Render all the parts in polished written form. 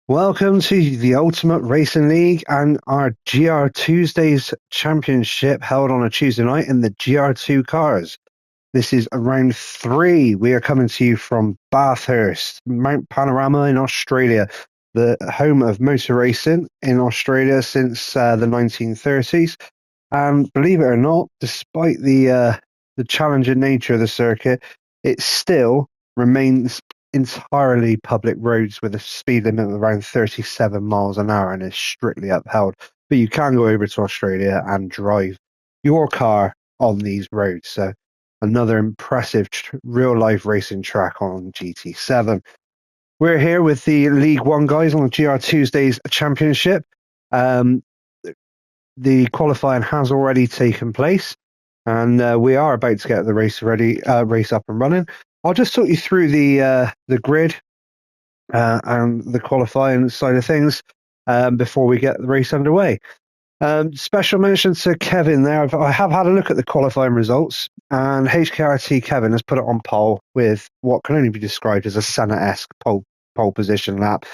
Welcome to the Ultimate Racing League and our GrTwodays Championship held on a Tuesday night in the GR2 cars. This is round 3. We are coming to you from Bathurst, Mount Panorama in Australia, the home of motor racing in Australia since the 1930s. And believe it or not, despite the challenging nature of the circuit, it still remains entirely public roads with a speed limit of around 37 miles an hour and is strictly upheld. But you can go over to Australia and drive your car on these roads. So another impressive real life racing track on GT7. We're here with the League One guys on the GrTwodays Championship. The qualifying has already taken place, and we are about to get the race up and running. I'll just talk you through the grid and the qualifying side of things before we get the race underway. Special mention to Kevin there. I have had a look at the qualifying results, and HKRT Kevin has put it on pole with what can only be described as a Senna-esque pole position lap,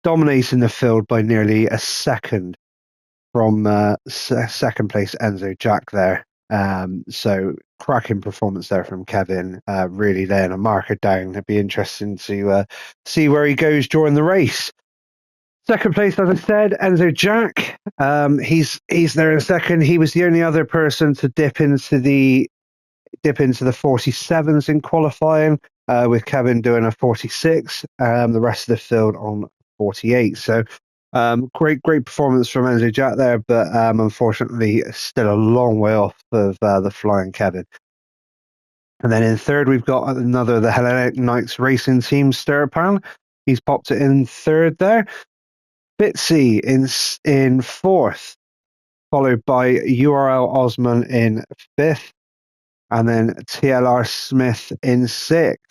dominating the field by nearly a second from second place Enzo Jack there. So cracking performance there from Kevin, really laying a marker down. It'd be interesting to see where he goes during the race. Second place, as I said, Enzo Jack. He's there in second. He was the only other person to dip into the 47s in qualifying, with Kevin doing a 46. The rest of the field on 48. So great performance from Enzo Jack there, but unfortunately still a long way off of the flying Kevin. And then in third, we've got the Hellenic Knights Racing Team Sturpan. He's popped it in third there. Fitzy in fourth, followed by URL Osman in fifth, and then TLR Smith in sixth.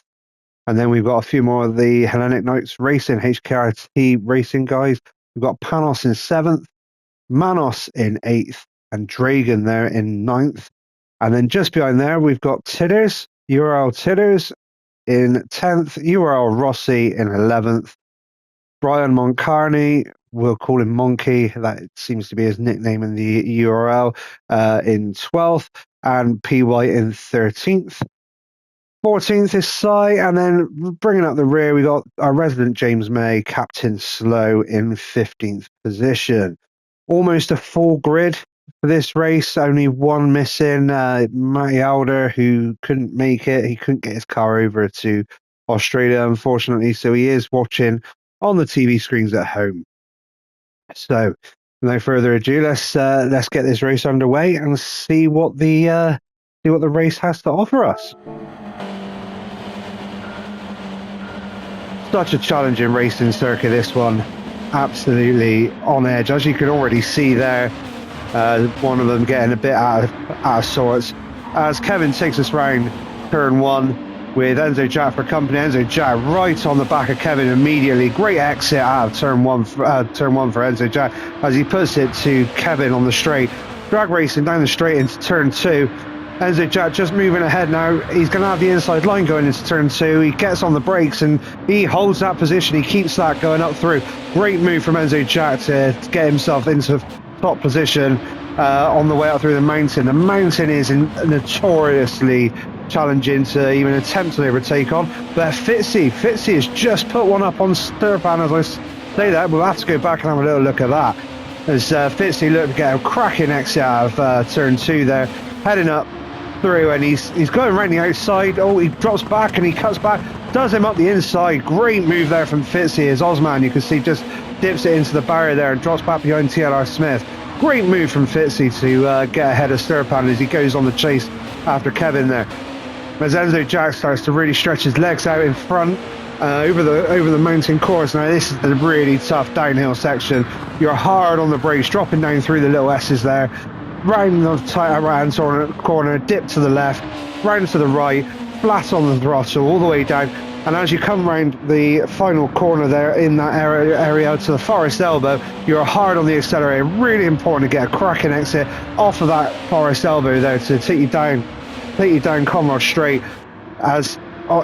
And then we've got a few more of the Hellenic Knights Racing, HKRT Racing guys. We've got Panos in seventh, Manos in eighth, and Dragon there in ninth. And then just behind there, we've got Titters, URL Titters in 10th, URL Rossi in 11th, Brian Moncarney, we'll call him Monkey, that seems to be his nickname in the URL, in 12th, and PY in 13th. 14th is Sai, and then bringing up the rear, we got our resident James May, Captain Slow in 15th position. Almost a full grid for this race, only one missing, Matty Alder, who couldn't make it. He couldn't get his car over to Australia, unfortunately, so he is watching on the TV screens at home. So, without further ado, let's get this race underway and see what the race has to offer us. Such a challenging racing circuit, this one. Absolutely on edge, as you can already see there. One of them getting a bit out of sorts. As Kevin takes us round turn one with Enzo Jack for company. Enzo Jack right on the back of Kevin immediately. Great exit out of turn one for Enzo Jack as he puts it to Kevin on the straight. Drag racing down the straight into turn two. Enzo Jack just moving ahead now. He's going to have the inside line going into turn two. He gets on the brakes and he holds that position. He keeps that going up through. Great move from Enzo Jack to get himself into top position on the way up through the mountain. The mountain is notoriously challenging to even attempt to overtake on. But Fitzy has just put one up on Sturpan as I say that. We'll have to go back and have a little look at that. As Fitzy looked to get a cracking exit out of turn two there. Heading up through, and he's going around the outside. Oh, he drops back and he cuts back, does him up the inside. Great move there from Fitzy as Osman, you can see, just dips it into the barrier there and drops back behind TLR Smith. Great move from Fitzy to get ahead of Sturpan as he goes on the chase after Kevin there. As Enzo Jack starts to really stretch his legs out in front over the mountain course. Now this is the really tough downhill section. You're hard on the brakes, dropping down through the little S's there. Round the tight right hand corner, dip to the left, round to the right, flat on the throttle, all the way down. And as you come round the final corner there in that area to the Forest Elbow, you're hard on the accelerator. Really important to get a cracking exit off of that Forest Elbow there to take you down Conrod Straight. As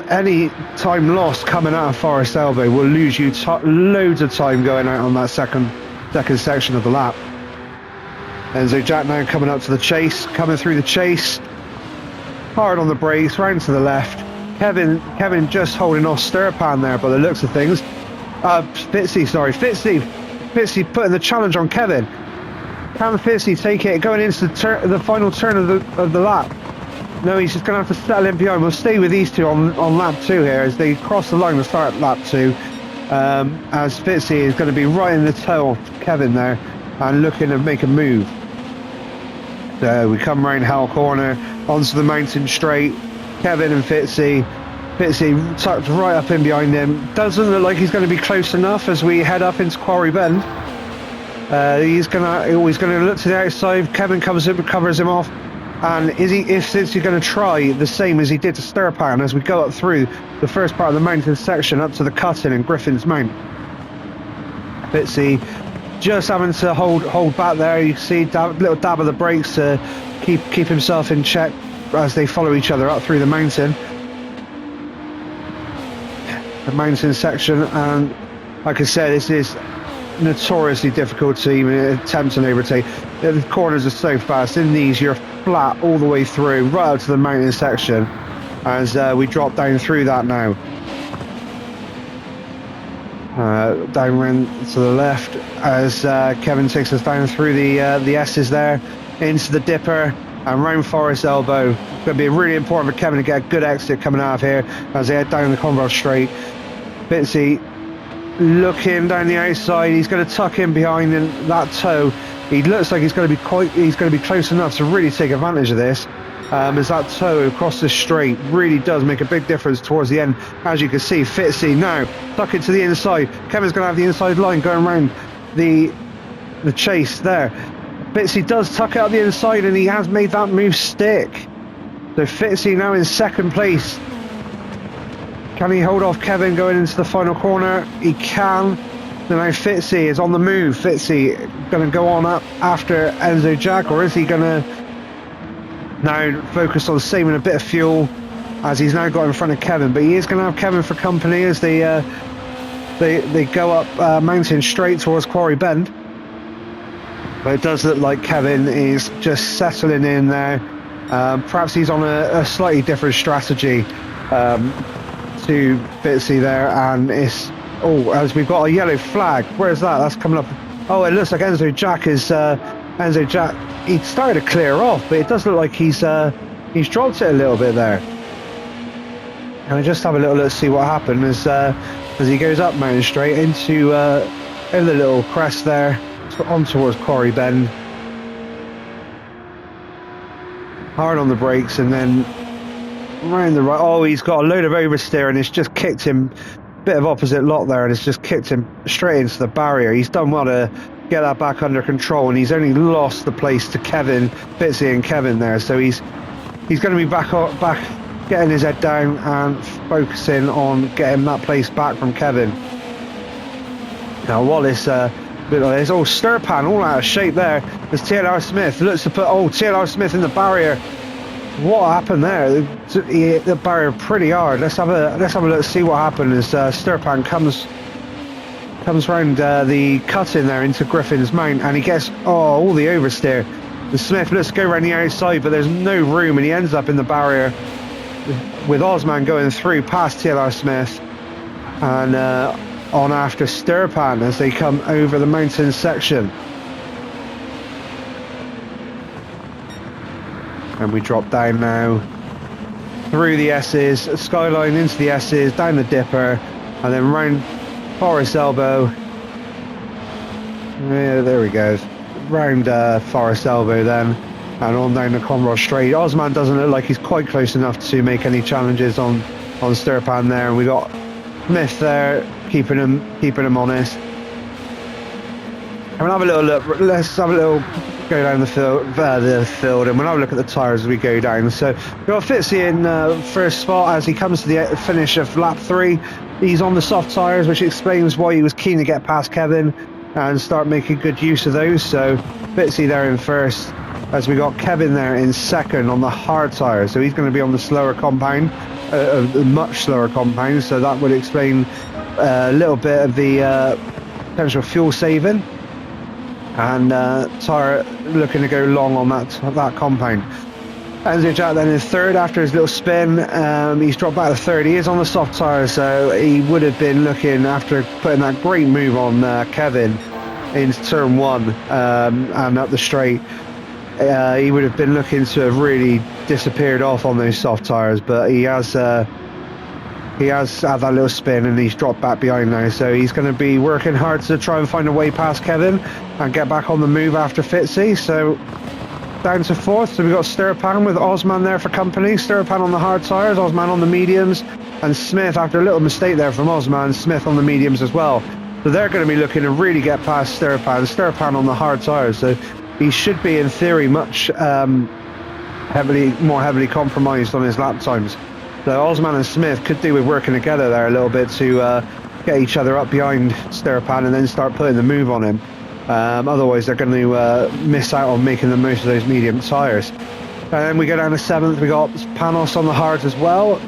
any time lost coming out of Forest Elbow will lose you loads of time going out on that second section of the lap. Enzo Jack now coming up to the chase, coming through the chase, hard on the brakes, round to the left. Kevin just holding off Sturpan there by the looks of things. Fitzy putting the challenge on Kevin. Can Fitzy take it going into the final turn of the lap? No, he's just going to have to settle in behind. We'll stay with these two on lap 2 here as they cross the line to start lap 2. As Fitzy is going to be right in the toe of Kevin there and looking to make a move. So we come round Hell Corner onto the mountain straight. Kevin and Fitzy tucked right up in behind him. Doesn't look like he's going to be close enough as we head up into Quarry Bend. He's going to look to the outside. Kevin comes in, covers him off. And is Fitzy going to try the same as he did to Sturpan as we go up through the first part of the mountain section up to the cutting and Griffin's Mount? Fitzy just having to hold back there. You see little dab of the brakes to keep himself in check as they follow each other up through the mountain section. And like I said, this is notoriously difficult to even attempt an overtake. The corners are so fast. In these, you're flat all the way through, right up to the mountain section, as we drop down through that now. Down round to the left as Kevin takes us down through the S's there, into the Dipper and round Forest Elbow. It's going to be really important for Kevin to get a good exit coming out of here as they head down the Conrail Straight. Fitzy looking down the outside. He's going to tuck in behind in that toe. He looks like he's going to be close enough to really take advantage of this. As that toe across the straight really does make a big difference towards the end. As you can see, Fitzy now tuck it to the inside. Kevin's going to have the inside line going around the chase there. Fitzy does tuck out the inside and he has made that move stick. So Fitzy now in second place. Can he hold off Kevin going into the final corner? He can. So now Fitzy is on the move. Fitzy going to go on up after Enzo Jack, or is he going to now focus on saving a bit of fuel as he's now got in front of Kevin? But he is going to have Kevin for company as they go up mountain straight towards Quarry Bend. But it does look like Kevin is just settling in there. Perhaps he's on a slightly different strategy to Fitzy there, and it's as we've got a yellow flag. Where's that? That's coming up. Oh, it looks like Enzo Jack is Enzo Jack. He started to clear off, but it does look like he's dropped it a little bit there. And I just have a little look to see what happened as he goes up Mountain Straight into the little crest there on towards Quarry Bend. Hard on the brakes and then round the right. Oh, he's got a load of oversteer and it's just kicked him, bit of opposite lot there, and it's just kicked him straight into the barrier. He's done well to get that back under control, and he's only lost the place to Kevin, Fitzy and Kevin there. So he's going to be back getting his head down and focusing on getting that place back from Kevin. Now Wallace bit like this. Oh, Sturpan all out of shape there as TLR Smith looks to put TLR Smith in the barrier. What happened there? He hit the barrier pretty hard. Let's have a look, see what happened as Sturpan comes round the cut-in there into Griffin's Mount, and he gets all the oversteer. The Smith lets go around the outside, but there's no room, and he ends up in the barrier with Osman going through past TLR Smith and on after Sturpan as they come over the mountain section. And we drop down now through the S's, Skyline into the S's, down the Dipper, and then round Forest Elbow. Yeah, there we go. Round Forest Elbow then, and on down the Conrail Straight. Osman doesn't look like he's quite close enough to make any challenges on Sturpan there, and we got Smith there keeping him honest. And we'll have a little look. Let's have a little go down the field, and we'll have a look at the tyres as we go down. So we've got Fitzy in first spot as he comes to the finish of lap 3. He's on the soft tyres, which explains why he was keen to get past Kevin and start making good use of those. So Fitzy there in first, as we got Kevin there in second on the hard tyres. So he's going to be on the slower compound. a much slower compound, so that would explain a little bit of the potential fuel saving, and tyre looking to go long on that compound. Enzo Jack then is third after his little spin. He's dropped back to third. He is on the soft tyre, so he would have been looking, after putting that great move on Kevin in turn 1 and up the straight, he would have been looking to have really disappeared off on those soft tyres, but he has had that little spin and he's dropped back behind now, so he's going to be working hard to try and find a way past Kevin and get back on the move after Fitzy. So down to fourth, so we've got Sturpan with Osman there for company. Sturpan on the hard tyres, Osman on the mediums, and Smith, after a little mistake there from Osman, Smith on the mediums as well. So they're going to be looking to really get past Sturpan on the hard tyres, so he should be in theory much more heavily compromised on his lap times. So Osman and Smith could do with working together there a little bit to get each other up behind Sturpan and then start putting the move on him. Otherwise they're going to miss out on making the most of those medium tyres. And then we go down to 7th, we got Panos on the hards as well,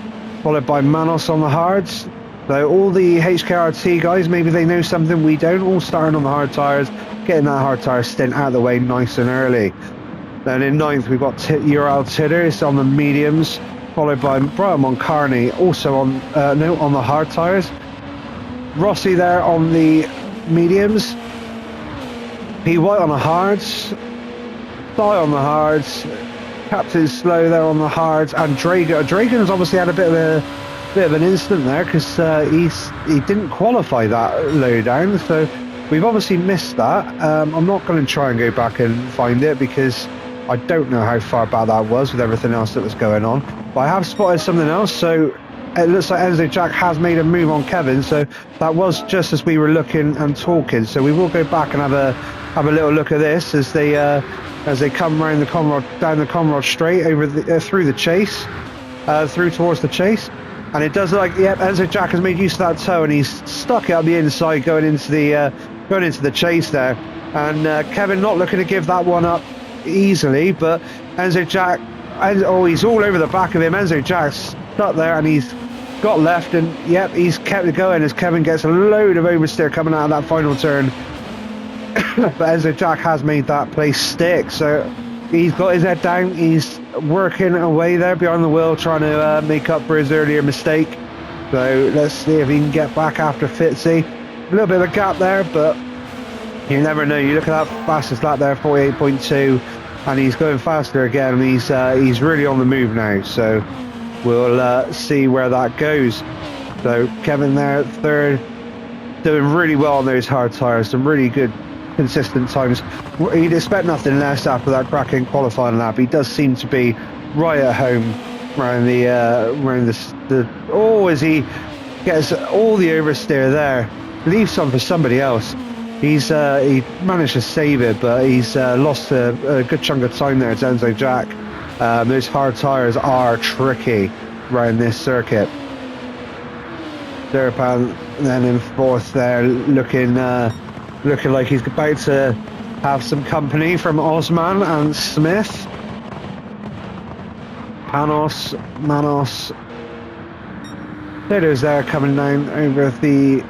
followed by Manos on the hards. So all the HKRT guys, maybe they know something we don't, all starting on the hard tyres, getting that hard tyre stint out of the way nice and early. Then in 9th we've got Ural Titters on the mediums, followed by Brian Moncarney also on the hard tyres. Rossi there on the mediums. P. White on the hards, Thigh on the hards, Captain Slow there on the hards, and Dragan's obviously had a bit of an incident there because he didn't qualify that low down, so we've obviously missed that. I'm not going to try and go back and find it because I don't know how far back that was with everything else that was going on, but I have spotted something else. So it looks like Enzo Jack has made a move on Kevin, so that was just as we were looking and talking. So we will go back and have a little look at this as they come around the Conrad, down the Conrad straight over through the chase, through towards the chase, and it does look like, yep, Enzo Jack has made use of that toe and he's stuck it on the inside going into the chase there, and Kevin not looking to give that one up easily, but Enzo Jack, he's all over the back of him. Enzo Jack's stuck there and he's got left, and yep, he's kept it going as Kevin gets a load of oversteer coming out of that final turn. But Enzo Jack has made that place stick, so he's got his head down, he's working away there behind the wheel trying to make up for his earlier mistake. So let's see if he can get back after Fitzy. A little bit of a gap there, but you never know. You look at that fastest lap there, 48.2, and he's going faster again, and he's really on the move now, so we'll see where that goes. So Kevin there at third, doing really well on those hard tyres, some really good consistent times. You'd expect nothing less after that cracking qualifying lap. He does seem to be right at home around as he gets all the oversteer there, leaves some for somebody else. He managed to save it, but he's lost a good chunk of time there. It's Enzo Jack. Those hard tyres are tricky around this circuit. Durpan then in fourth there, looking like he's about to have some company from Osman and Smith. Panos, Manos, Titters there coming down over the...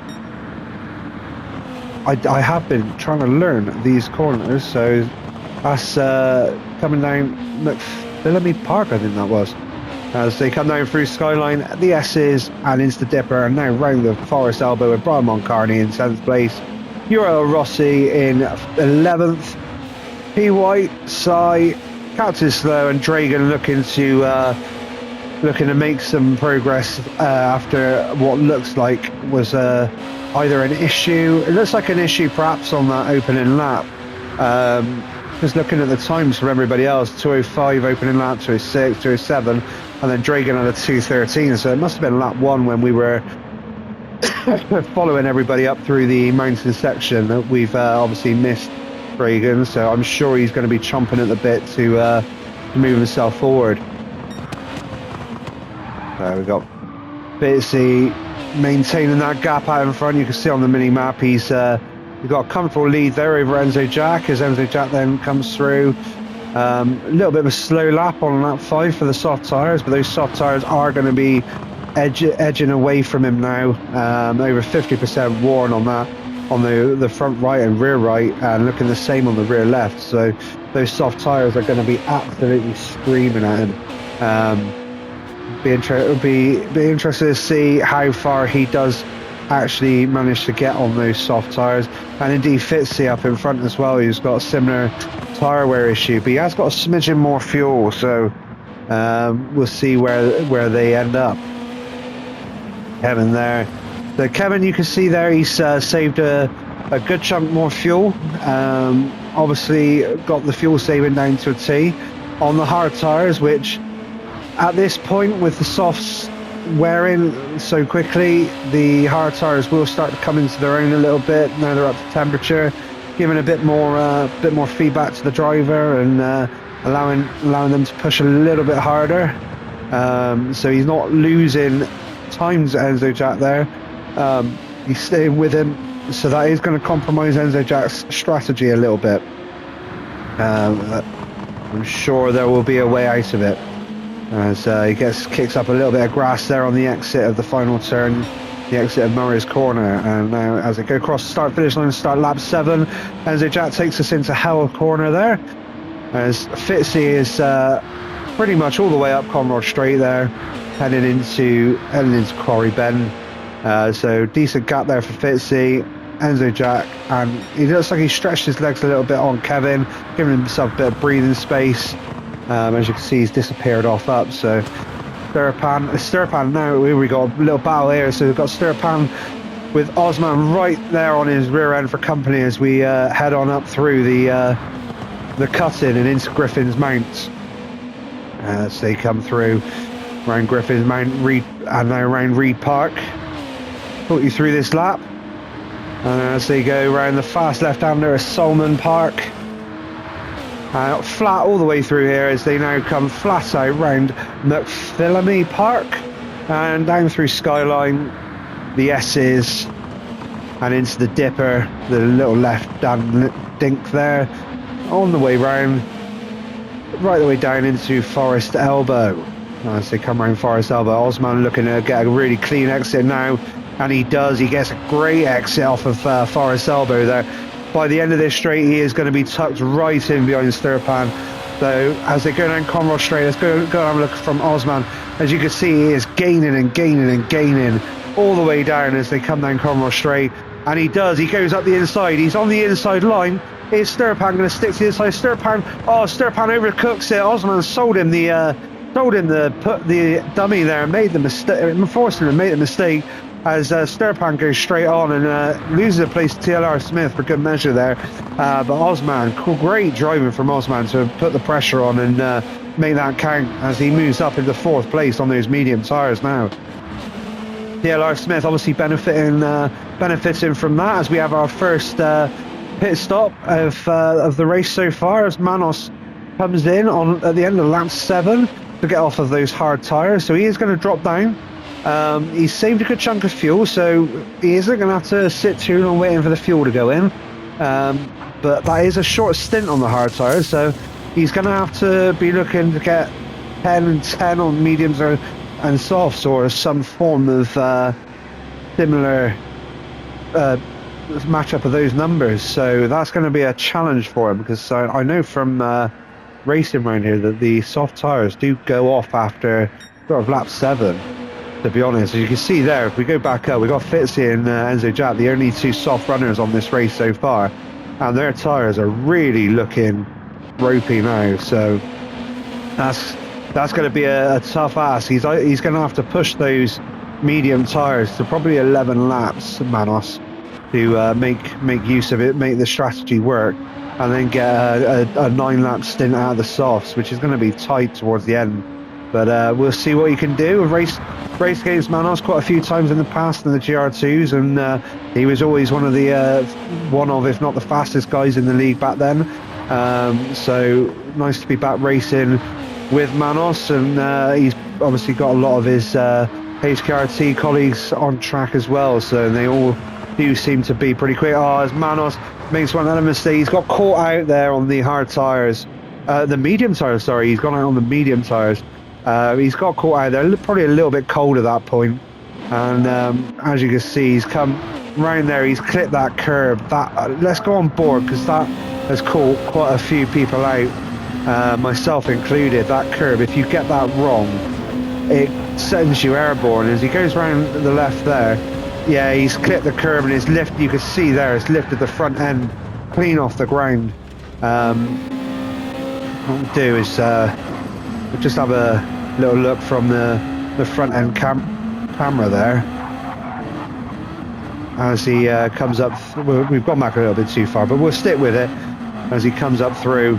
I have been trying to learn these corners, so that's coming down McPhillamy Park, I think that was. As they come down through Skyline, the S's and into the Dipper, and now round the Forest Elbow with Brian Moncarney in 7th place. Euro Rossi in 11th. P. White, Sai, Captain Slow and Dragan looking to make some progress after what looks like was either an issue. It looks like an issue perhaps on that opening lap. Just looking at the times for everybody else, 2:05 opening lap, 2:06, 2:07, and then Dragan had a 2:13. So it must have been lap 1 when we were following everybody up through the mountain section. We've obviously missed Dragan, so I'm sure he's going to be chomping at the bit to move himself forward. So we've got Fitzy maintaining that gap out in front. You can see on the mini map he's got a comfortable lead there over Enzo Jack as Enzo Jack then comes through. A little bit of a slow lap on lap 5 for the soft tyres, but those soft tyres are going to be edging away from him now. Over 50% worn on that, on the front right and rear right, and looking the same on the rear left. So those soft tyres are going to be absolutely screaming at him. Be interested to see how far he does actually manage to get on those soft tyres, and indeed Fitzy up in front as well, who's got a similar tyre wear issue, but he has got a smidgen more fuel, so we'll see where they end up. Kevin there. So Kevin, you can see there, he's saved a good chunk more fuel. Obviously got the fuel saving down to a T on the hard tyres, which at this point with the softs wearing so quickly, the hard tyres will start to come into their own a little bit. Now they're up to temperature, giving a bit more feedback to the driver, and allowing them to push a little bit harder. So he's not losing times at Enzo Jack there. He's staying with him, so that is going to compromise Enzo Jack's strategy a little bit. I'm sure there will be a way out of it, as he kicks up a little bit of grass there on the exit of the final turn, the exit of Murray's corner. And now as they go across the start finish line, start lap 7, Enzo Jack takes us into Hell corner there, as Fitzy is pretty much all the way up Conrod Straight there, heading into Quarry Bend. So decent gap there for Fitzy, Enzo Jack, and he looks like he stretched his legs a little bit on Kevin, giving himself a bit of breathing space. As you can see, he's disappeared off up. So Sturpan now, we got a little battle here. So we've got Sturpan with Osman right there on his rear end for company as we head on up through the cut-in and into Griffin's Mount. As they come through around Griffin's Mount, and now around Reed Park. Put you through this lap. And as they go around the fast left-hander at Solomon Park. Flat all the way through here as they now come flat out round McPhillamy Park and down through Skyline, the S's, and into the Dipper, the little left-hand dink there, on the way round, right the way down into Forest Elbow. As they come around Forest Elbow, Osman looking to get a really clean exit now, and he does. He gets a great exit off of Forest Elbow there. By the end of this straight, he is going to be tucked right in behind Sturpan. So as they go down Conrod Straight, let's go and have a look from Osman. As you can see, he is gaining and gaining and gaining all the way down as they come down Conrod Straight. And he does. He goes up the inside. He's on the inside line. Is Sturpan going to stick to the inside? Sturpan overcooks it. Osman sold him the dummy there, made the mistake, forced him to make the mistake. As Sturpan goes straight on and loses a place to TLR Smith for good measure there. But Osman, great driving from Osman to put the pressure on and make that count as he moves up into 4th place on those medium tyres now. TLR Smith obviously benefiting from that as we have our first pit stop of the race so far, as Manos comes in at the end of lap 7 to get off of those hard tyres. So he is going to drop down. He's saved a good chunk of fuel, so he isn't going to have to sit too long waiting for the fuel to go in. But that is a short stint on the hard tyres, so he's going to have to be looking to get 10 and 10 on mediums and softs, or some form of similar matchup of those numbers. So that's going to be a challenge for him, because I know from racing around here that the soft tyres do go off after sort of lap 7. To be honest, as you can see there, if we go back up, we've got Fitzy and Enzo Jack, the only 2 soft runners on this race so far, and their tyres are really looking ropey now. So that's going to be a tough ask. He's going to have to push those medium tyres to probably 11 laps, Manos, to make use of it, make the strategy work, and then get a 9-lap stint out of the softs, which is going to be tight towards the end. But we'll see what he can do. Race against Manos quite a few times in the past in the GR2s, and he was always one of, if not the fastest guys in the league back then. So nice to be back racing with Manos, and he's obviously got a lot of his HKRT colleagues on track as well, so they all do seem to be pretty quick. As Manos makes one other mistake, he's got caught out there on the hard tyres. The medium tyres, sorry. He's gone out on the medium tyres. He's got caught out there, probably a little bit cold at that point. And as you can see, he's come round there, he's clipped that curb. Let's go on board, because that has caught quite a few people out, myself included. That curb, if you get that wrong, it sends you airborne. As he goes round the left there, yeah, he's clipped the curb and it's lifted. You can see there, it's lifted the front end clean off the ground. What we'll do is we'll just have a little look from the front end camera there as he comes up. We've gone back a little bit too far, but we'll stick with it as he comes up through,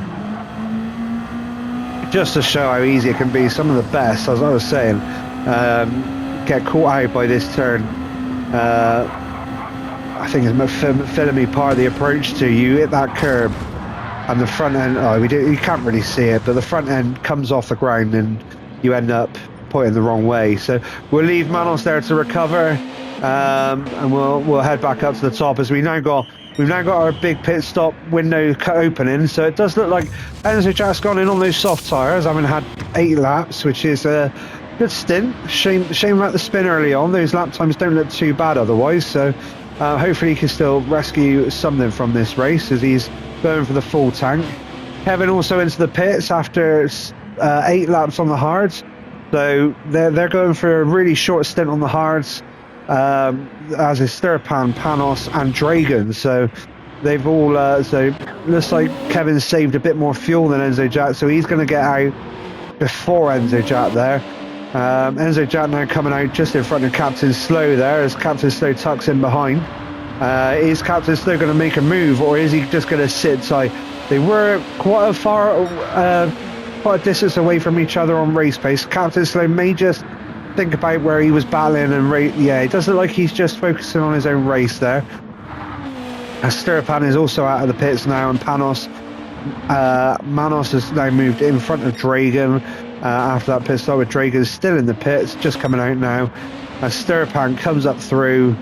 just to show how easy it can be. Some of the best, as I was saying, get caught out by this turn. I think it's filling me part of the approach to you. Hit that curb and the front end, you can't really see it, but the front end comes off the ground and you end up pointing the wrong way. So we'll leave Manos there to recover, and we'll head back up to the top as we've now got our big pit stop window opening. So it does look like Enzo Jack's gone in on those soft tyres, having had 8 laps, which is a good stint. Shame about the spin early on. Those lap times don't look too bad otherwise, so hopefully he can still rescue something from this race as he's going for the full tank. Kevin also into the pits after 8 laps on the hards, so they're going for a really short stint on the hards, as is Sturpan, Panos and Dragon. So they've all so looks like Kevin saved a bit more fuel than Enzo Jack, so he's going to get out before Enzo Jack there. Enzo Jack now coming out just in front of Captain Slow there as Captain Slow tucks in behind. Is Captain Slow going to make a move, or is he just going to sit tight? They were quite a distance away from each other on race pace. Captain Slow may just think about where he was battling and it does look like he's just focusing on his own race there. Sturpan is also out of the pits now, and Manos has now moved in front of Dragon after that pit stop, with Dragon still in the pits, just coming out now as Sturpan comes up through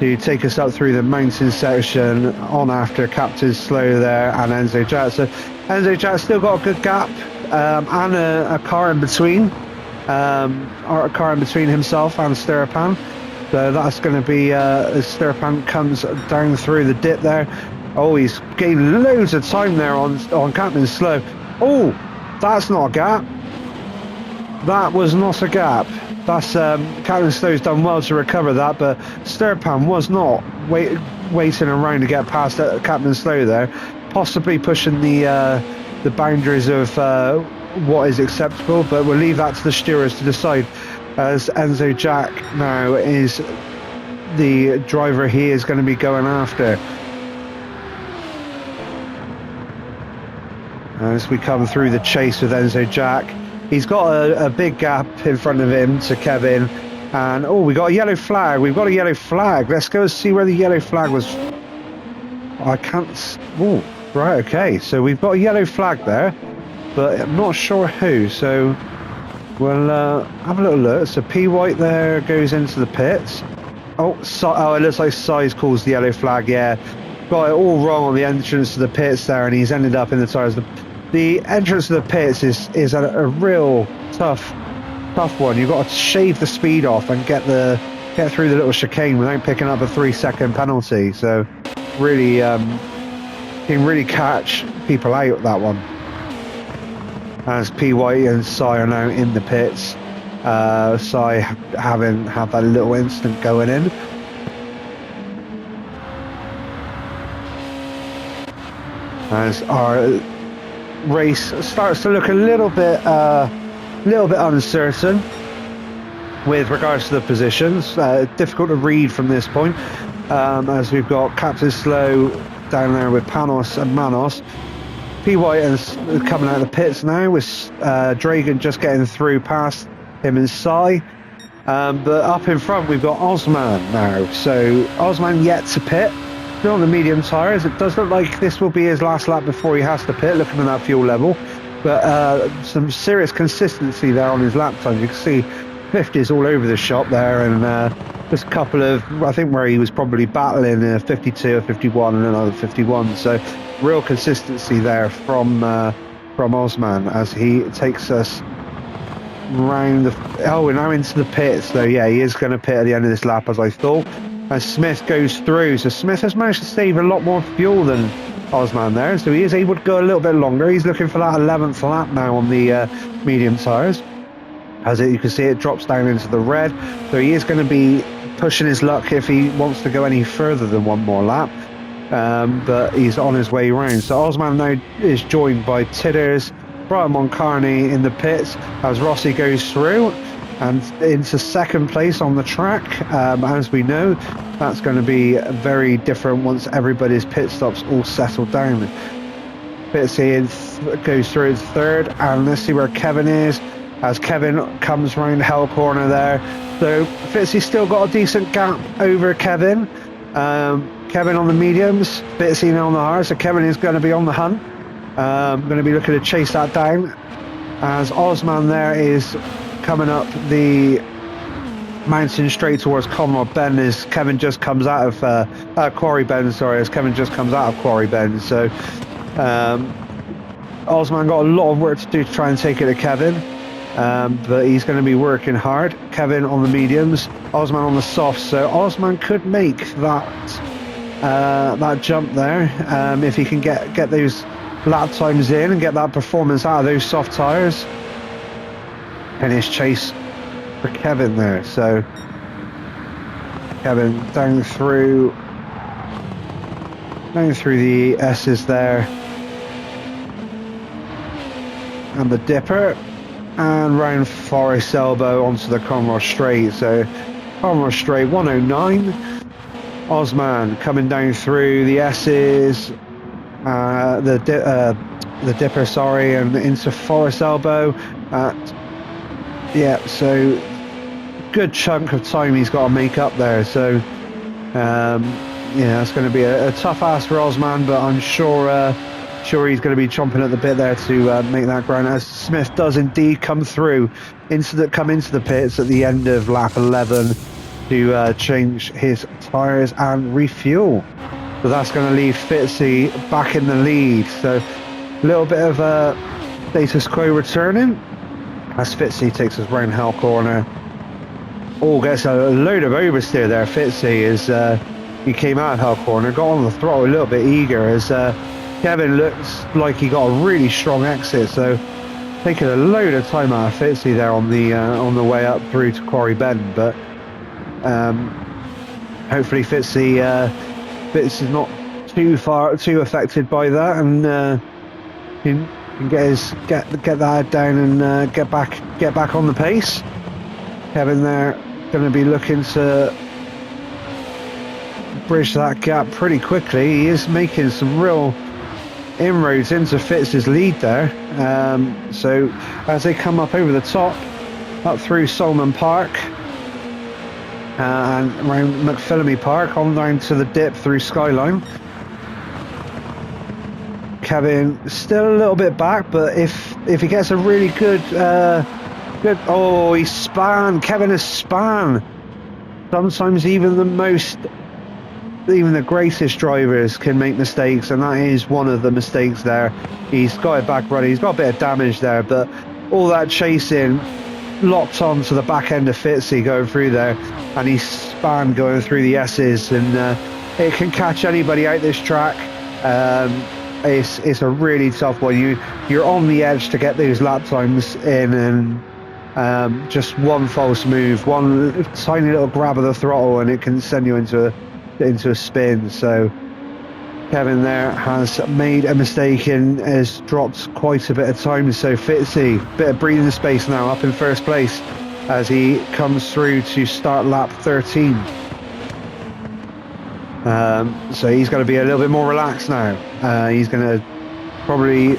to take us up through the mountain section on after Captain Slow there and Enzo Jack. So Enzo Jack's still got a good gap, and a car in between, or a car in between himself and Sturpan. So that's going to be as Sturpan comes down through the dip there. Oh, he's gained loads of time there on Captain Slow. Oh, that's not a gap. That was not a gap. That's Captain Slow's done well to recover that, but Sturpan was not waiting around to get past Captain Slow there, possibly pushing the boundaries of what is acceptable. But we'll leave that to the stewards to decide, as Enzo Jack now is the driver he is going to be going after. As we come through the chase with Enzo Jack, he's got a big gap in front of him to Kevin, and we got a yellow flag. We've got a yellow flag. Let's go see where the yellow flag was. I can't. Oh, right, okay. So we've got a yellow flag there, but I'm not sure who. So we'll have a little look. So P White there goes into the pits. It looks like Size calls the yellow flag. Yeah, got it all wrong on the entrance to the pits there, and he's ended up in the tyres. The entrance to the pits is a real tough one. You've got to shave the speed off and get through the little chicane without picking up a 3-second penalty. So really, can really catch people out, that one. As P White and Sai are now in the pits. Sai having had that little instant going in. As our race starts to look a little bit uncertain with regards to the positions. Difficult to read from this point, as we've got Captain Slow down there with Panos and Manos. P White is coming out of the pits now, with Dragon just getting through past him and Sai. But up in front we've got Osman now. So Osman yet to pit. Still on the medium tyres. It does look like this will be his last lap before he has to pit, looking at that fuel level. But some serious consistency there on his lap time. You can see 50s all over the shop there, and just a couple of, I think, where he was probably battling a 52, a 51, and another 51. So real consistency there from Osman as he takes us round we're now into the pit. So yeah, he is going to pit at the end of this lap, as I thought. As Smith goes through, so Smith has managed to save a lot more fuel than Osman there, so he is able to go a little bit longer. He's looking for that 11th lap now on the medium tyres. As you can see, it drops down into the red, so he is going to be pushing his luck if he wants to go any further than one more lap, but he's on his way round. So Osman now is joined by Titters, Brian Moncarney in the pits as Rossi goes through and into second place on the track. As we know, that's going to be very different once everybody's pit stops all settled down. Fitzy goes through his third, and let's see where Kevin is as Kevin comes round Hell Corner there. So Fitzy's still got a decent gap over Kevin. Kevin on the mediums, Fitzy now on the hard, so Kevin is going to be on the hunt. Going to be looking to chase that down as Osman there is coming up the mountain straight towards Conrod Bend as Kevin just comes out of Quarry Bend, sorry, as Kevin just comes out of Quarry Bend. So Osman got a lot of work to do to try and take it to Kevin, but he's going to be working hard. Kevin on the mediums, Osman on the softs, so Osman could make that jump there if he can get those lap times in and get that performance out of those soft tyres. And his chase for Kevin there, so Kevin down through the S's there and the dipper and round Forest Elbow onto the Conroy Straight. So Conroy Straight 109, Osman coming down through the S's, the dipper, sorry, and into Forest Elbow so good chunk of time he's got to make up there. So it's going to be a tough ask for Osman, but I'm sure he's going to be chomping at the bit there to make that ground, as Smith does indeed come into the pits at the end of lap 11 to change his tyres and refuel. So that's going to leave Fitzy back in the lead. So a little bit of status quo returning as Fitzy takes us round Hell Corner. Gets a load of oversteer there. Fitzy as he came out of Hell Corner, got on the throttle a little bit eager as Kevin looks like he got a really strong exit. So taking a load of time out of Fitzy there on the way up through to Quarry Bend, but hopefully Fitzy's not too affected by that, and can get that down and get back on the pace. Kevin there going to be looking to bridge that gap pretty quickly. He is making some real inroads into Fitz's lead there. So as they come up over the top, up through Solomon Park and around McPhillamy Park, on down to the dip through Skyline. Kevin still a little bit back, but if he gets a really good he span. Kevin has span. Sometimes even the greatest drivers can make mistakes, and that is one of the mistakes there. He's got it back running, he's got a bit of damage there, but all that chasing locked on to the back end of Fitzy going through there, and he span going through the S's, and it can catch anybody out this track. It's a really tough one. You're on the edge to get those lap times in, and just one false move, one tiny little grab of the throttle, and it can send you into a spin. So Kevin there has made a mistake and has dropped quite a bit of time. So Fitzy, bit of breathing space now, up in first place as he comes through to start lap 13. So he's going to be a little bit more relaxed now. He's going to probably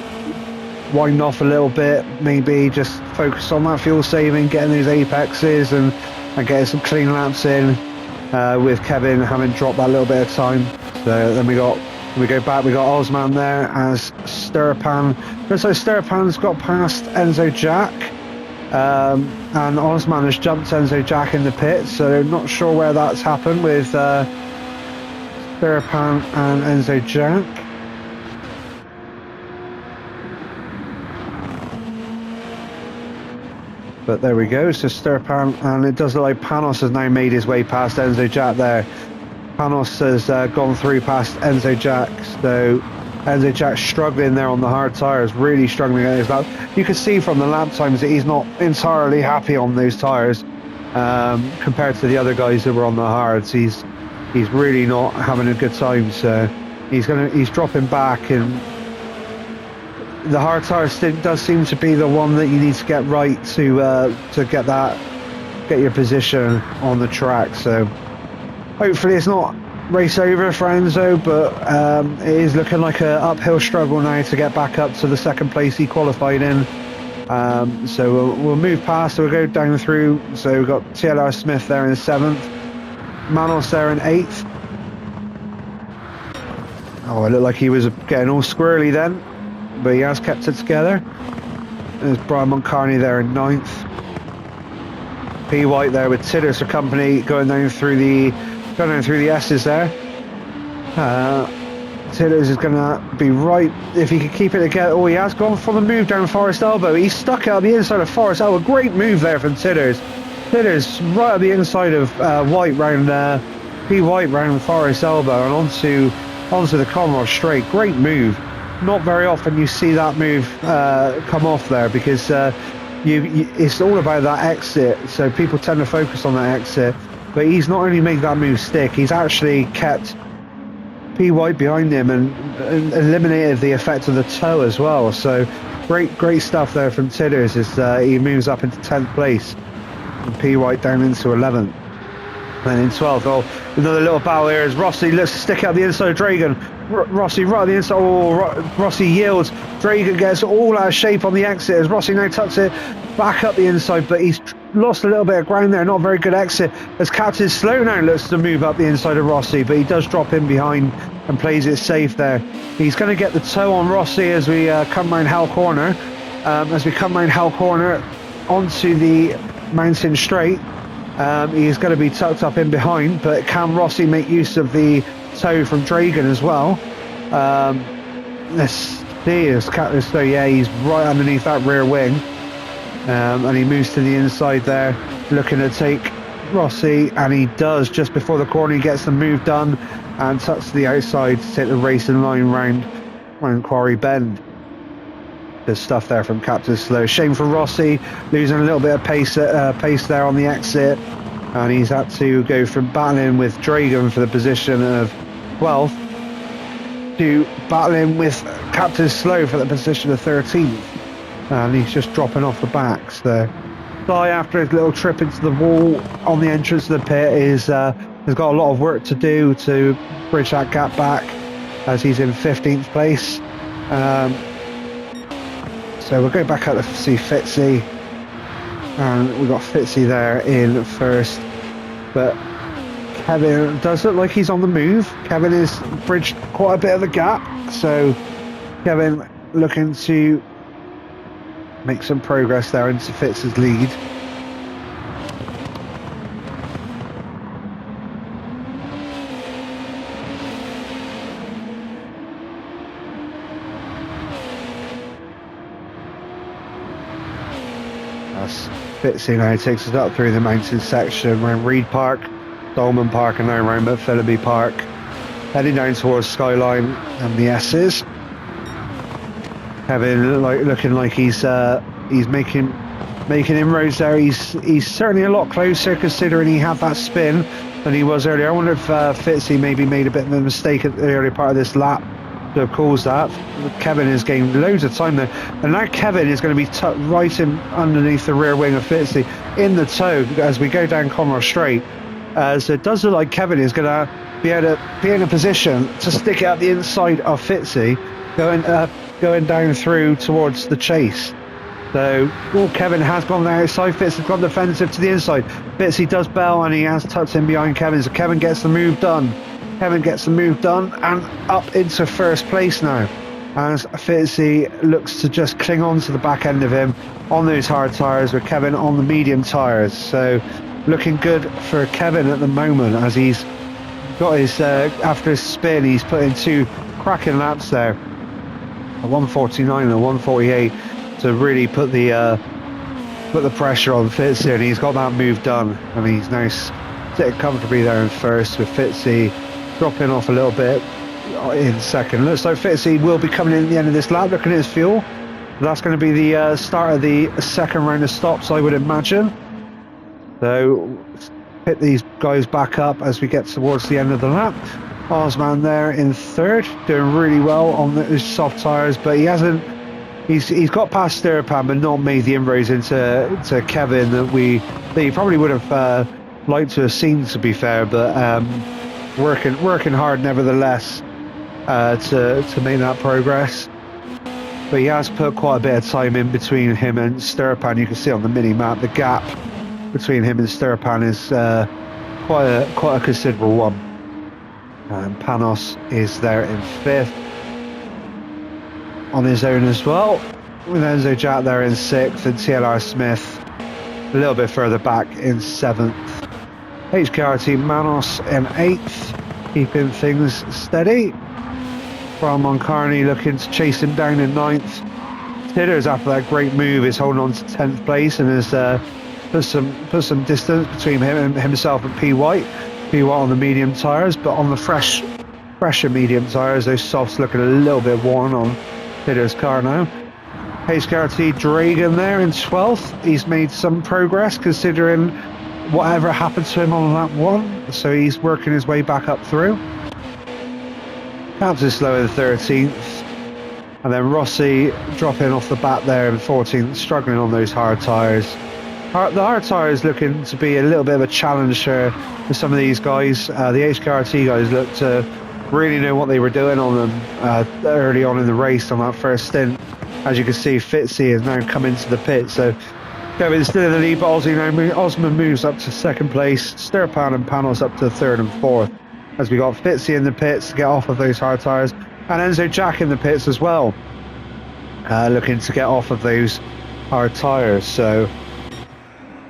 wind off a little bit, maybe just focus on that fuel saving, getting those apexes and getting some clean laps in, with Kevin having dropped that little bit of time. So then we go back, we got Osman there as Sturpan. So Sturpan's got past Enzo Jack, And Osman has jumped Enzo Jack in the pit, so not sure where that's happened with Sturpan and Enzo Jack. But there we go, so Sturpan, and it does look like Panos has now made his way past Enzo Jack there. Panos has gone through past Enzo Jack, so Enzo Jack's struggling there on the hard tyres, really struggling at his lap. You can see from the lap times that he's not entirely happy on those tyres compared to the other guys that were on the hards. He's really not having a good time, so he's dropping back, and the hard tyre stint does seem to be the one that you need to get right to get your position on the track. So hopefully it's not race over for Enzo, but it is looking like an uphill struggle now to get back up to the second place he qualified in. So we'll move past, so we'll go down through. So we've got TLR Smith there in 7th, Manos there in 8th. Oh, it looked like he was getting all squirrely then, but he has kept it together. There's Brian Montcarney there in 9th. P. White there with Titters for company, going down through the S's there. Titters is going to be right if he can keep it together. Oh, he has gone for the move down Forest Elbow. He's stuck out the inside of Forest Elbow. Great move there from Titters. Titters right at the inside of White round P. White round Forest Elbow and onto the Conroe straight. Great move. Not very often you see that move come off there, because it's all about that exit, so people tend to focus on that exit. But he's not only made that move stick, he's actually kept P. White behind him and eliminated the effect of the toe as well. So great stuff there from Titters as he moves up into 10th place, and P. White down into 11th. And in 12th, oh, another little battle here as Rossi looks to stick out the inside of Dragan. Rossi right at the inside. Oh, Rossi yields. Dragan gets all out of shape on the exit as Rossi now tucks it back up the inside, but he's lost a little bit of ground there. Not a very good exit as Captain Slow now looks to move up the inside of Rossi, but he does drop in behind and plays it safe there. He's going to get the toe on Rossi as we come round Hell Corner. Onto the mountain straight. He's going to be tucked up in behind, but can Rossi make use of the toe from Dragan as well? Let's see, so yeah, he's right underneath that rear wing, and he moves to the inside there, looking to take Rossi, and he does just before the corner. He gets the move done and tucks to the outside to take the racing line round Quarry Bend. Good stuff there from Captain Slow. Shame for Rossi, losing a little bit of pace there on the exit, and he's had to go from battling with Dragan for the position of 12th to battling with Captain Slow for the position of 13th, and he's just dropping off the back. So Guy, after his little trip into the wall on the entrance of the pit, has got a lot of work to do to bridge that gap back, as he's in 15th place. So we'll go back out to see Fitzy, and we've got Fitzy there in first, but Kevin does look like he's on the move. Kevin has bridged quite a bit of the gap, so Kevin looking to make some progress there into Fitz's lead. Fitzy now takes us up through the mountain section around Reed Park, Dolman Park, and now around Philby Park, heading down towards Skyline and the S's. Kevin looking like he's making inroads there. He's certainly a lot closer, considering he had that spin than he was earlier. I wonder if Fitzy maybe made a bit of a mistake at the early part of this lap to have caused that. Kevin has gained loads of time there, and now Kevin is going to be tucked right in underneath the rear wing of Fitzy in the toe as we go down Conroe Straight. So it does look like Kevin is going to be able to be in a position to stick it out the inside of Fitzy, going down through towards the chase. So Kevin has gone there outside. Fitz has gone defensive to the inside. Fitzy does bail, and he has tucked in behind Kevin, so Kevin gets the move done. And up into first place now. as Fitzy looks to just cling on to the back end of him on those hard tyres, with Kevin on the medium tyres. So looking good for Kevin at the moment, as he's got his after his spin, he's put in 2 cracking laps there, a 149 and a 148, to really put the pressure on Fitzy, and he's got that move done, and he's now sitting comfortably there in first, with Fitzy dropping off a little bit in second. Looks like Fitzy will be coming in at the end of this lap. Looking at his fuel, that's going to be the start of the second round of stops, I would imagine. So hit these guys back up as we get towards the end of the lap. Osman there in third, doing really well on his soft tyres, but he hasn't. He's got past Stirpan, but not made the inroads into Kevin that he probably would have liked to have seen, to be fair. But working hard nevertheless to make that progress. But he has put quite a bit of time in between him and Stirpan. You can see on the mini map the gap between him and Stirpan is quite a considerable one. And Panos is there in fifth on his own as well, with Enzo Jack there in sixth, and TLR Smith a little bit further back in seventh. HKRT Manos in eighth, keeping things steady. From Moncarney looking to chase him down in ninth. Titters, after that great move, is holding on to 10th place and has put some distance between himself and P White. P White on the medium tyres, but on the fresher medium tyres, those softs looking a little bit worn on Titters' car now. HKRT Dragon there in 12th. He's made some progress considering whatever happened to him on lap 1, so he's working his way back up through. Counts is slow in 13th, and then Rossi dropping off the bat there in 14th, struggling on those hard tyres. The hard tyres looking to be a little bit of a challenge for some of these guys. The HKRT guys looked to really know what they were doing on them early on in the race on that first stint. As you can see, Fitzy has now come into the pit, so Kevin's still in the lead, but Osman moves up to second place, Stirpan and Panos up to third and fourth, as we got Fitzy in the pits to get off of those hard tyres, and Enzo Jack in the pits as well, looking to get off of those hard tyres. So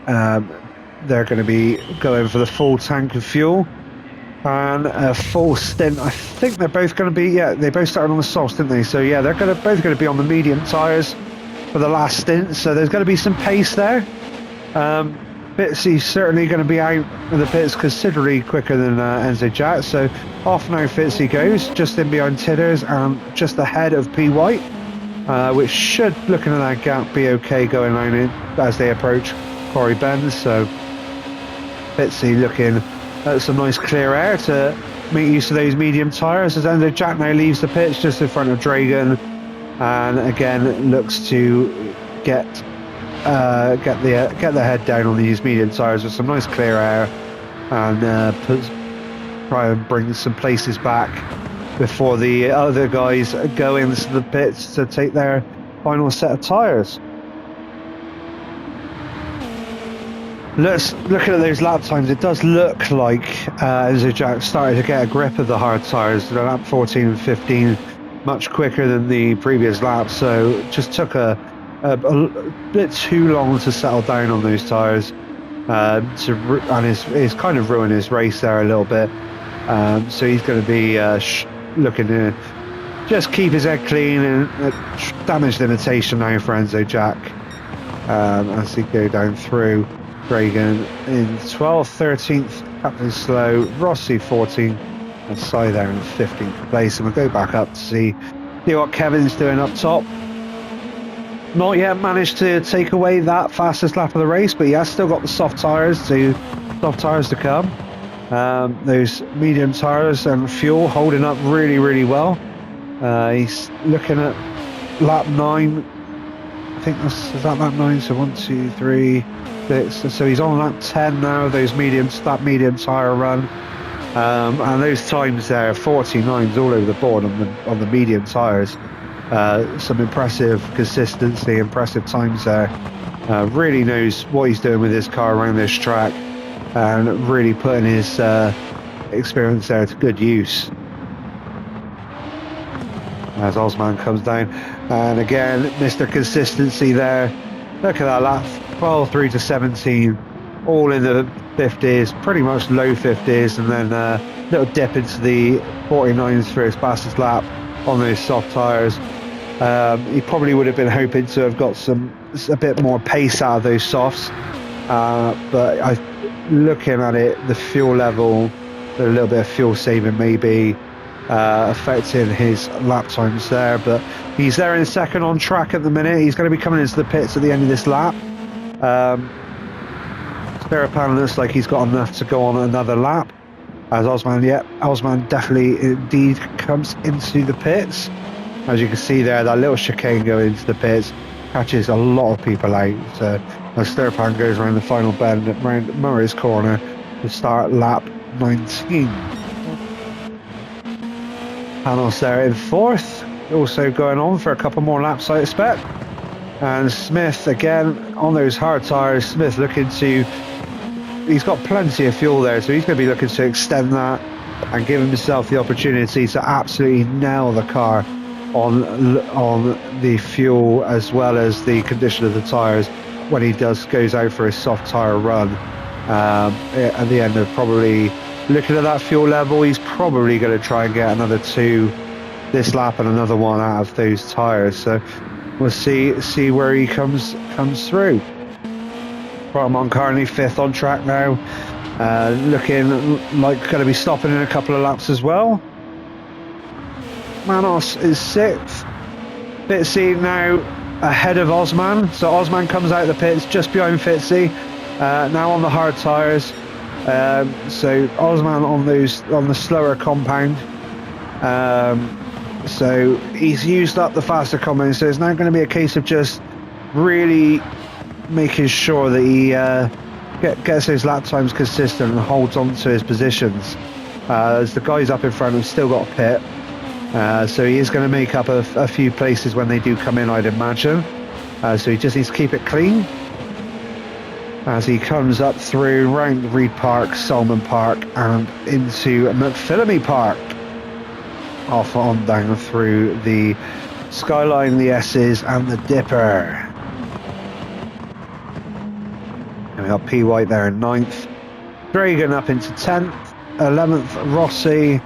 they're going to be going for the full tank of fuel and a full stint. I think they're both going to be, they both started on the softs, didn't they? So yeah, they're both going to be on the medium tyres for the last stint, so there's going to be some pace there. Fitzy's certainly going to be out of the pits considerably quicker than Enzo Jack, so off now Fitzy goes, just in behind Titters and just ahead of P White, which should, looking at that gap, be okay going on in as they approach Quarry Bend. So Fitzy looking at some nice clear air to make use of those medium tyres, as Enzo Jack now leaves the pits just in front of Dragon, and again looks to get the head down on these medium tyres with some nice clear air, and try and bring some places back before the other guys go into the pits to take their final set of tyres. Looking at those lap times, it does look like Enzo Jack started to get a grip of the hard tyres. Lap 14 and 15 much quicker than the previous lap, so just took a bit too long to settle down on those tyres, and it's kind of ruined his race there a little bit. So he's going to be looking to just keep his head clean, and damage limitation now for Enzo Jack as he go down through. Dragon in 12th, 13th, Captain Slow, Rossi 14th, and Sai there in 15th place. And we'll go back up to see what Kevin's doing up top. Not yet managed to take away that fastest lap of the race, but he has still got the soft tyres to come. Those medium tyres and fuel holding up really, really well. He's looking at lap 9. I think is that lap 9, so 1, 2, 3, 6. So he's on lap 10 now of that medium tyre run. And those times there, 49s all over the board on the medium tyres. Some impressive consistency, impressive times there. Really knows what he's doing with his car around this track, and really putting his experience there to good use. as Osman comes down. And again, Mr. Consistency there. Look at that lap, 12 through to 17, all in the 50s, pretty much low 50s, and then a little dip into the 49s for his fastest lap on those soft tyres. He probably would have been hoping to have got a bit more pace out of those softs, but looking at it, the fuel level, a little bit of fuel saving maybe affecting his lap times there, but he's there in second on track at the minute. He's going to be coming into the pits at the end of this lap. Stereopan looks like he's got enough to go on another lap, as Osman definitely indeed comes into the pits. As you can see there, that little chicane going into the pits catches a lot of people out. So as Stereopan goes around the final bend around Murray's corner to start lap 19. Panos there in fourth, also going on for a couple more laps I expect. And Smith again on those hard tyres. Smith looking to, he's got plenty of fuel there, so he's going to be looking to extend that and give himself the opportunity to absolutely nail the car on the fuel as well as the condition of the tyres when he goes out for a soft tyre run. At the end of probably looking at that fuel level, he's probably going to try and get another 2 this lap and another 1 out of those tyres. So we'll see where he comes through. Panorama currently 5th on track now, looking like going to be stopping in a couple of laps as well. Manos is 6th. Fitzy now ahead of Osman, so Osman comes out of the pits just behind Fitzy, now on the hard tyres. So Osman on the slower compound, so he's used up the faster compound, so it's now going to be a case of just really making sure that he gets his lap times consistent and holds on to his positions, as the guys up in front have still got a pit. So he is going to make up a few places when they do come in, I'd imagine. So he just needs to keep it clean as he comes up through round Reed Park, Salmon Park, and into McPhillamy Park. Off on down through the Skyline, the S's, and the Dipper. And we got P. White there in 9th. Dragon up into 10th. 11th, Rossi.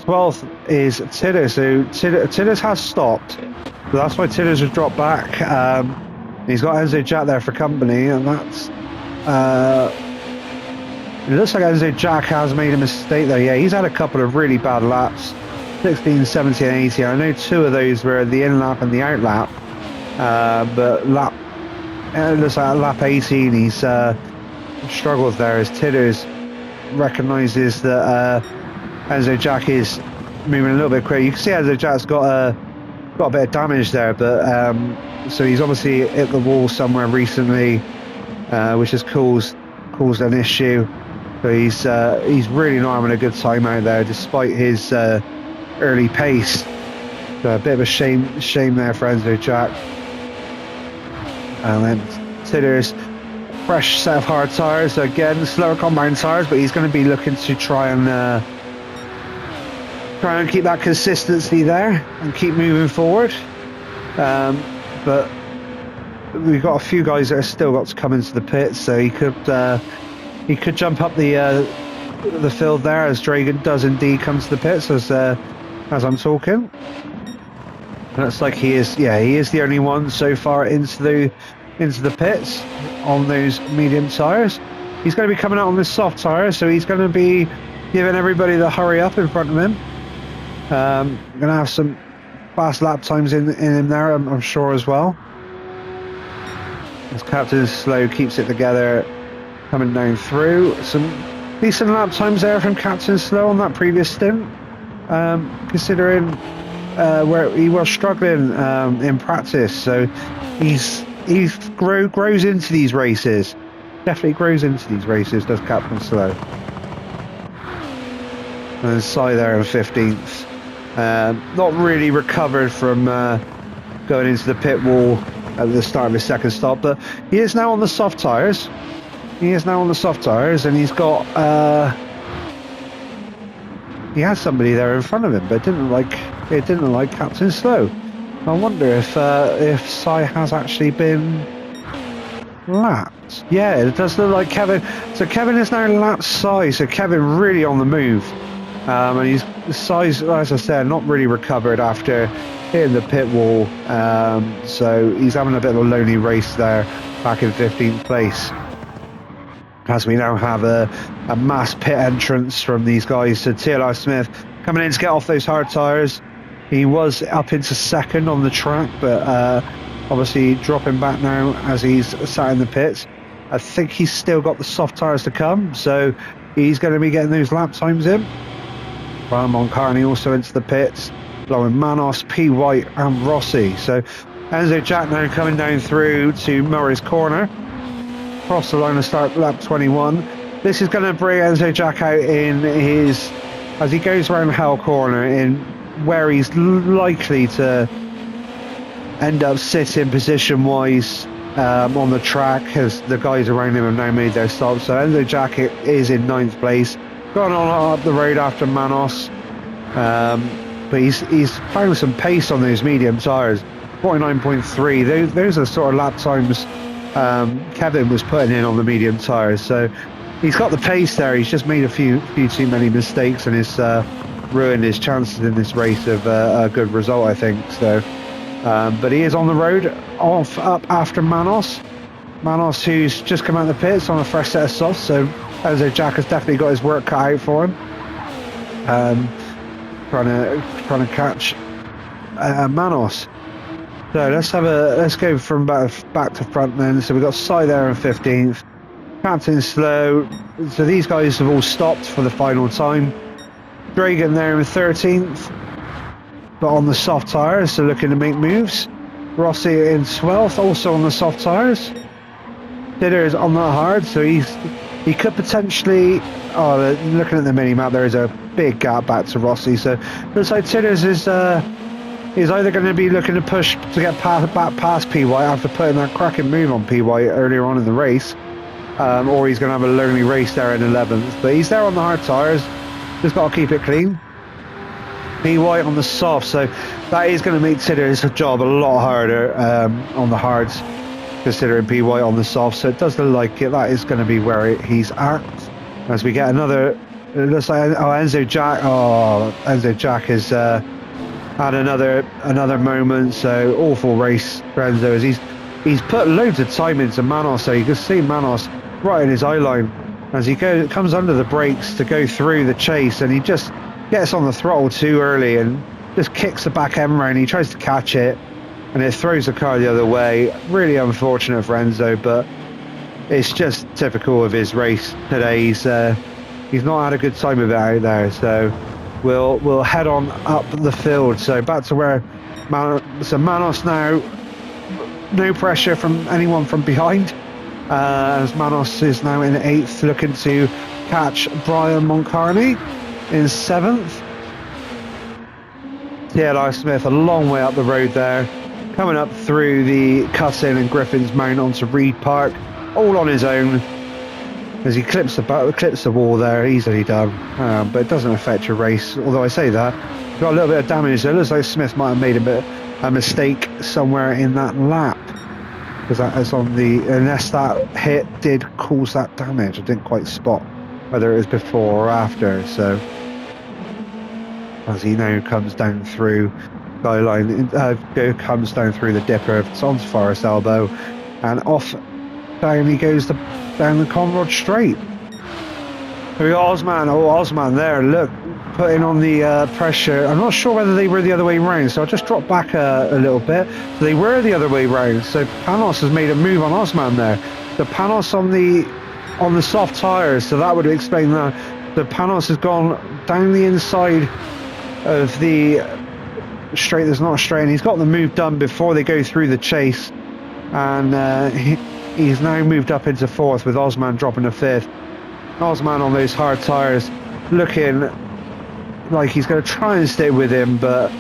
12th is Tidders, so Tidders has stopped, so that's why Tidders has dropped back. He's got Enzo Jack there for company, and that's it looks like Enzo Jack has made a mistake there. Yeah, he's had a couple of really bad laps, 16, 17, 18. I know 2 of those were the in lap and the out lap, but it looks like lap 18 he's struggled there as Tidders recognises that Enzo Jack is moving a little bit quicker. You can see Enzo Jack's got a bit of damage there, but so he's obviously hit the wall somewhere recently, which has caused an issue. So he's really not having a good time out there, despite his early pace. So a bit of a shame there for Enzo Jack. And then Tidders, fresh set of hard tyres. So again, slower compound tyres, but he's going to be looking to try and keep that consistency there and keep moving forward. But we've got a few guys that have still got to come into the pits, so he could jump up the field there, as Dragon does indeed come to the pits as I'm talking. And it's like he is the only one so far into the pits on those medium tyres. He's going to be coming out on this soft tyre, so he's going to be giving everybody the hurry up in front of him. Going to have some fast lap times in him there, I'm sure, as well. As Captain Slow keeps it together, coming down through. Some decent lap times there from Captain Slow on that previous stint, considering where he was struggling in practice. So he grows into these races. Definitely grows into these races, does Captain Slow. And Cy there in 15th. Not really recovered from going into the pit wall at the start of his second stop, but he is now on the soft tyres. And he's got he has somebody there in front of him, but it didn't look like Captain Slow. I wonder if Sai has actually been lapped. Yeah, it does look like Kevin. So Kevin is now lapped Sai. So Kevin really on the move, and he's Sai's, as I said, not really recovered after hitting the pit wall. So he's having a bit of a lonely race there, back in 15th place. As we now have a mass pit entrance from these guys. So TLR Smith coming in to get off those hard tyres. He was up into second on the track, but obviously dropping back now as he's sat in the pits. I think he's still got the soft tyres to come, so he's going to be getting those lap times in. Brian Moncarney also into the pits, blowing Manos, P. White and Rossi. So Enzo Jack now coming down through to Murray's corner. Cross the line and start lap 21. This is going to bring Enzo Jack out in his, as he goes around Hell Corner, in where he's likely to end up sitting position wise on the track, as the guys around him have now made their stops. So Enzo Jack is in 9th place, gone on up the road after Manos, but he's found some pace on those medium tyres. 49.3. Those are sort of lap times Kevin was putting in on the medium tyres, so he's got the pace there. He's just made a few too many mistakes, and it's ruined his chances in this race of a good result, I think. So, but he is on the road, up after Manos, who's just come out of the pits on a fresh set of softs. So Enzo Jack has definitely got his work cut out for him, trying to catch Manos. So let's go from back to front then. So we've got Sai there in 15th, Captain Slow. So these guys have all stopped for the final time. Dragan there in 13th, but on the soft tyres, so looking to make moves. Rossi in 12th, also on the soft tyres. Titter is on the hard, so he could potentially. Oh, looking at the mini map, there is a big gap back to Rossi. So looks like Titters is either going to be looking to push to get back past P. White after putting that cracking move on P. White earlier on in the race, or he's going to have a lonely race there in 11th. But he's there on the hard tyres, just got to keep it clean. P. White on the soft, so that is going to make Titter's job a lot harder on the hards, considering P. White on the soft. So it does look like that is going to be where he's at. As we get another, it looks like Enzo Jack is had another moment. So awful race for Enzo, as he's put loads of time into Manos. So you can see Manos right in his eye line as he comes under the brakes to go through the chase, and he just gets on the throttle too early and just kicks the back end round. He tries to catch it, and it throws the car the other way. Really unfortunate for Enzo, but it's just typical of his race today. He's not had a good time of it out there. So we'll head on up the field. So back to where Manos now, no pressure from anyone from behind, as Manos is now in 8th, looking to catch Brian Moncarney in 7th. TLR Smith a long way up the road there, coming up through the cut-in and Griffin's Mount onto Reed Park, all on his own, as he clips the wall there. Easily done, but it doesn't affect your race. Although I say that, got a little bit of damage there. It looks like Smith might have made a mistake somewhere in that lap, because that is on the, unless that hit did cause that damage. I didn't quite spot whether it was before or after. So as he now comes down through comes down through the dipper, it's onto Forest Elbow, and off down he goes down the Conrod Straight. Here we got Osman there, look, putting on the pressure. I'm not sure whether they were the other way round, so I'll just drop back a little bit. So they were the other way round, so Panos has made a move on Osman there. The Panos on the soft tyres, so that would explain that. The Panos has gone down the inside of the straight that's not straight, and he's got the move done before they go through the chase, and he's now moved up into 4th, with Osman dropping to 5th. Osman on those hard tyres, looking like he's going to try and stay with him, but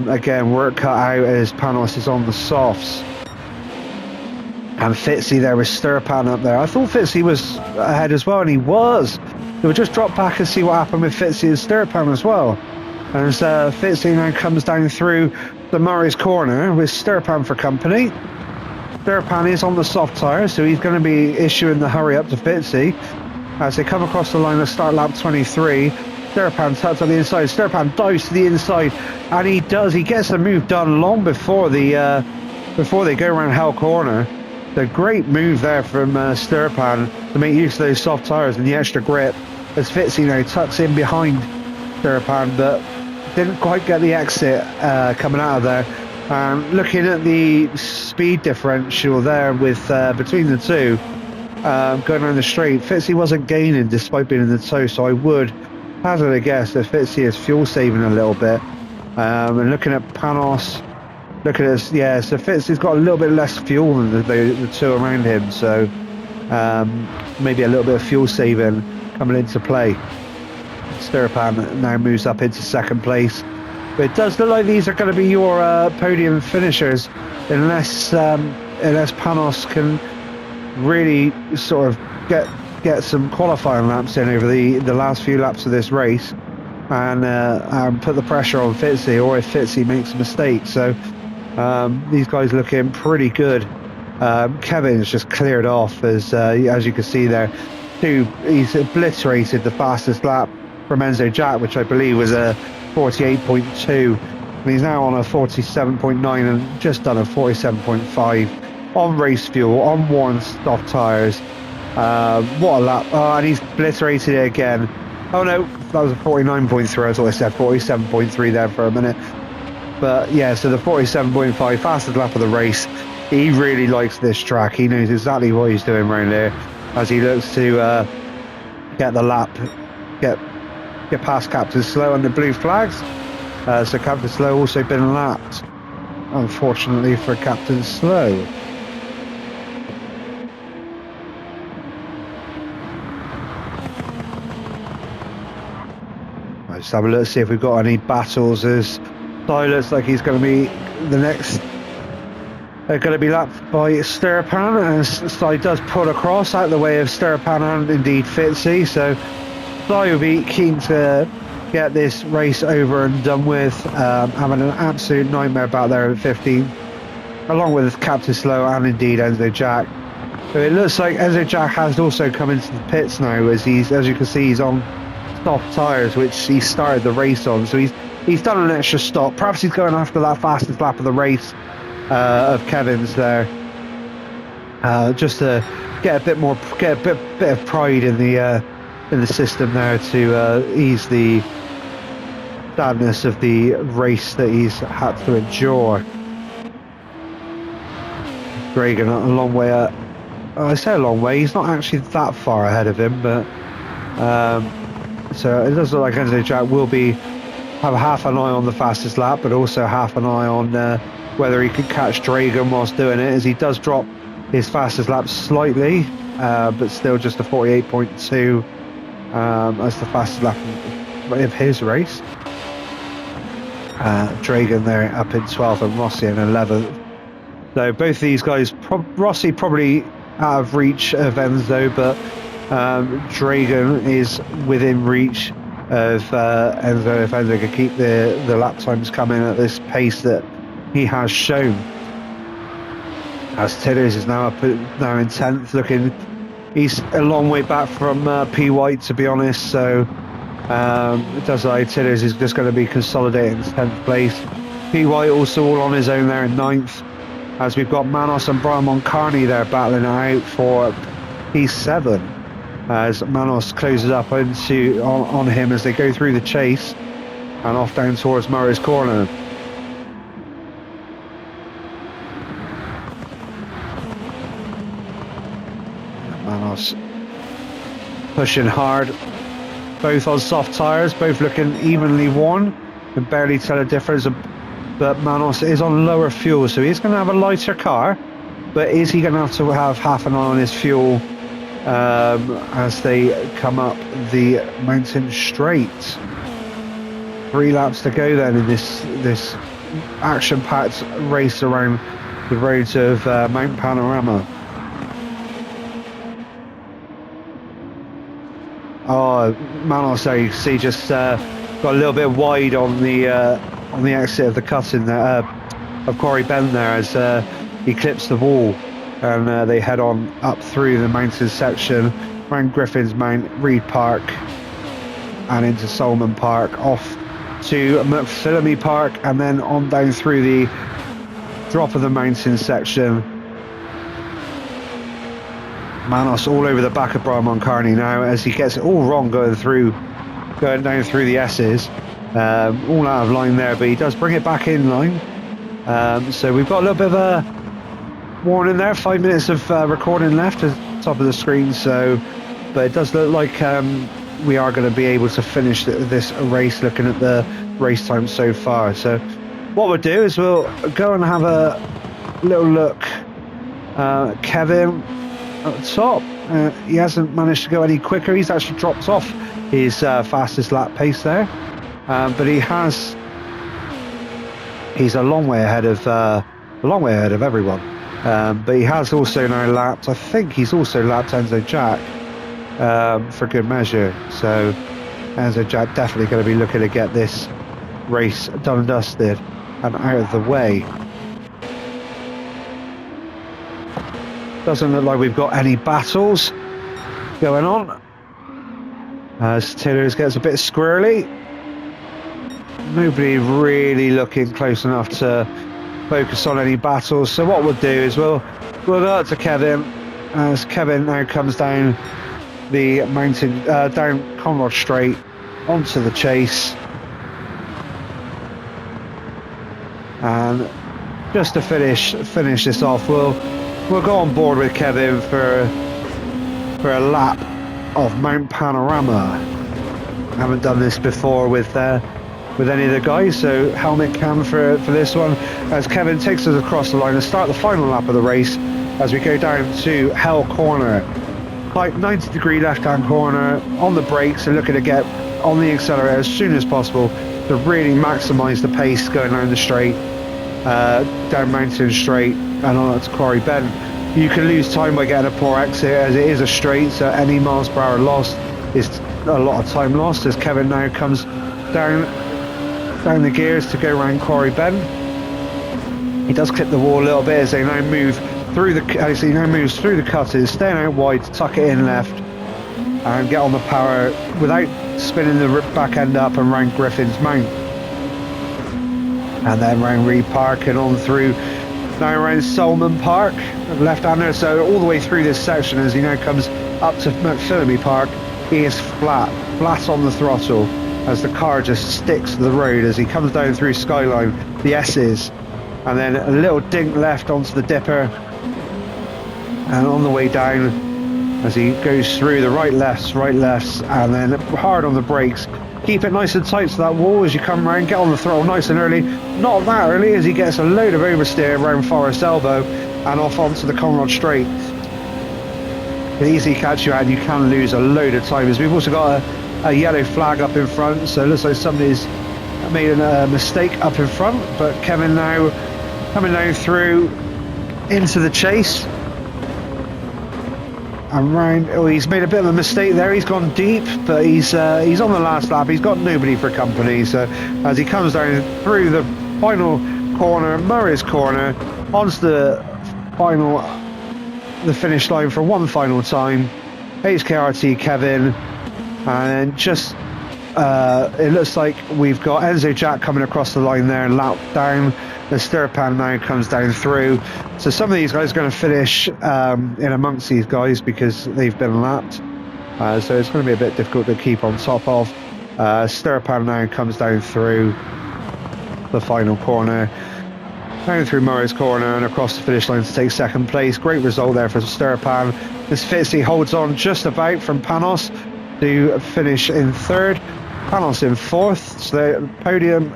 again, work cut out as Panos is on the softs. And Fitzy there with Sturpan up there. I thought Fitzy was ahead as well, and he was. We'll just drop back and see what happened with Fitzy and Stirpan as well. As Fitzy now comes down through the Murray's corner with Stirpan for company. Stirpan is on the soft tyre, so he's going to be issuing the hurry up to Fitzy. As they come across the line of start lap 23, Stirpan tucks on the inside. Stirpan dives to the inside, and he gets the move done long before they go around Hell Corner. The great move there from Stirpan to make use of those soft tyres and the extra grip, as Fitzy now tucks in behind Stirpan, but didn't quite get the exit coming out of there. Looking at the speed differential there with between the two going around the straight, Fitzy wasn't gaining despite being in the tow, so I would hazard a guess that Fitzy is fuel saving a little bit. And looking at Panos, look at this, yeah, so Fitzy's got a little bit less fuel than the two around him, so maybe a little bit of fuel saving coming into play. Stirpan now moves up into second place, but it does look like these are going to be your podium finishers unless Panos can really sort of get some qualifying laps in over the last few laps of this race and put the pressure on Fitzy, or if Fitzy makes a mistake. So these guys looking pretty good. Kevin's just cleared off as you can see there. He's obliterated the fastest lap from Enzo Jack, which I believe was a 48.2, and he's now on a 47.9 and just done a 47.5 on race fuel, on worn soft tyres. What a lap. Oh, and he's obliterated it again. Oh no, that was a 49.3. I thought I said 47.3 there for a minute. But yeah, so the 47.5, fastest lap of the race. He really likes this track. He knows exactly what he's doing around here as he looks to get the lap, get past Captain Slow and the blue flags. So Captain Slow also been lapped, unfortunately for Captain Slow. Let's have a look, see if we've got any battles, as Ty looks like he's going to be the next. They're going to be lapped by Stirpan, and Sty does pull across out of the way of Stirpan and indeed Fitzy, so Sty will be keen to get this race over and done with, having an absolute nightmare back there at 15, along with Captain Slow and indeed Enzo Jack. So it looks like Enzo Jack has also come into the pits now, as you can see, he's on soft tyres, which he started the race on, so he's done an extra stop. Perhaps he's going after that fastest lap of the race of Kevin's there, just to get a bit of pride in the system there, to ease the sadness of the race that he's had to endure. Dragon a long way up. I say a long way, he's not actually that far ahead of him, but so it does look like Enzo Jack will have half an eye on the fastest lap, but also half an eye on whether he could catch Dragon whilst doing it, as he does drop his fastest lap slightly, but still just a 48.2 as the fastest lap of his race. Dragon there up in 12th and Rossi in 11th. So both these guys, Rossi probably out of reach of Enzo, but Dragon is within reach of Enzo if Enzo can keep the lap times coming at this pace that he has shown. As Tidders is now in 10th, he's a long way back from P White, to be honest, so it does like Tidders is just going to be consolidating 10th place. P White also all on his own there in 9th, as we've got Manos and Brian Moncarney there battling it out for P7, as Manos closes up on him as they go through the chase and off down towards Murray's corner. Manos pushing hard, both on soft tyres, both looking evenly worn, and barely tell a difference. But Manos is on lower fuel, so he's going to have a lighter car, but is he going to have half an eye on his fuel as they come up the mountain straight? 3 laps to go then in this action-packed race around the roads of Mount Panorama. Oh, Manos, there you see, just got a little bit wide on the exit of the cutting there, of Quarry Bend there, as he clips the wall, and they head on up through the mountain section, around Griffin's Mount, Reed Park, and into Solomon Park, off to McPhillamy Park, and then on down through the drop of the mountain section. Manos all over the back of Brian Moncarney now, as he gets it all wrong going down through the S's, all out of line there, but he does bring it back in line. So we've got a little bit of a warning there, 5 minutes of recording left at the top of the screen, so but it does look like we are going to be able to finish this race, looking at the race time so far. So what we'll do is we'll go and have a little look. Kevin at the top, he hasn't managed to go any quicker. He's actually dropped off his fastest lap pace there, but he's a long way ahead of everyone. But he has also now lapped, I think he's also lapped Enzo Jack, for good measure. So Enzo Jack definitely going to be looking to get this race done and dusted and out of the way. Doesn't look like we've got any battles going on, as Tillers gets a bit squirrely. Nobody really looking close enough to focus on any battles. So what we'll do is we'll go up to Kevin, as Kevin now comes down the mountain, down Conrod Straight onto the chase, and just to finish this off, we'll go on board with Kevin for a lap of Mount Panorama. I haven't done this before with any of the guys, so helmet cam for this one, as Kevin takes us across the line and start the final lap of the race as we go down to Hell Corner. Like 90-degree left-hand corner, on the brakes and looking to get on the accelerator as soon as possible to really maximise the pace going down the straight, down Mountain Straight and on to Quarry Bend. You can lose time by getting a poor exit, as it is a straight, so any miles per hour lost is a lot of time lost, as Kevin now comes down the gears to go around Quarry Bend. He does clip the wall a little bit as they now move through as he now moves through the cutters, staying out wide to tuck it in left and get on the power without spinning the back end up and round Griffin's Mount, and then round Reed Park and on through now around Solomon Park, left-hander. So all the way through this section, as he now comes up to McPhillamy Park, he is flat on the throttle as the car just sticks to the road as he comes down through Skyline, the S's, and then a little dink left onto the dipper, and on the way down as he goes through the right lefts, and then hard on the brakes. Keep it nice and tight to that wall as you come around, get on the throttle nice and early, not that early, as he gets a load of oversteer around Forest Elbow and off onto the Conrod Straight. It easily catch you out and you can lose a load of time, as we've also got a yellow flag up in front, so it looks like somebody's made a mistake up in front. But Kevin now coming down through into the chase and round. Oh, he's made a bit of a mistake there, he's gone deep, but he's on the last lap, he's got nobody for company. So as he comes down through the final corner, Murray's corner, onto the finish line for one final time, HKRT Kevin. And just it looks like we've got Enzo Jack coming across the line there and lap down. The Stirpan now comes down through. So some of these guys are going to finish in amongst these guys because they've been lapped. So it's going to be a bit difficult to keep on top of. Stirpan now comes down through the final corner, down through Murray's corner and across the finish line to take second place. Great result there for Stirpan. This Fitzy holds on just about from Panos to finish in third, Panos in fourth. So the podium,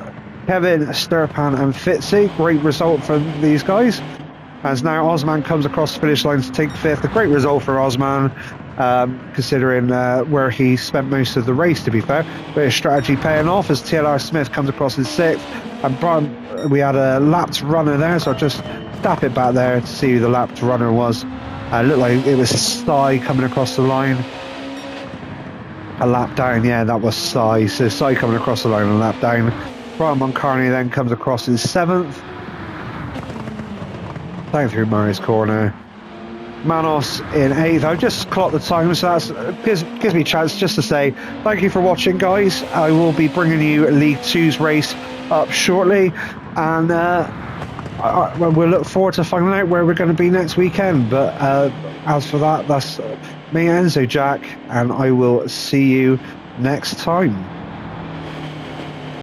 Kevin, Stirpan and Fitzy. Great result from these guys, as now Osman comes across the finish line to take fifth. A great result for Osman, considering where he spent most of the race, to be fair. Bit of strategy paying off as TLR Smith comes across in sixth, and we had a lapped runner there, so I'll just tap it back there to see who the lapped runner was. It looked like it was Sty coming across the line. A lap down, yeah, that was Sai. So Sai coming across the line on a lap down. Brian Moncarney then comes across in 7th. Down through Murray's corner. Manos in 8th. I've just clocked the time, so that gives me a chance just to say thank you for watching, guys. I will be bringing you League 2's race up shortly, and we'll look forward to finding out where we're going to be next weekend. But as for that, that's me, Enzo Jack, and I will see you next time.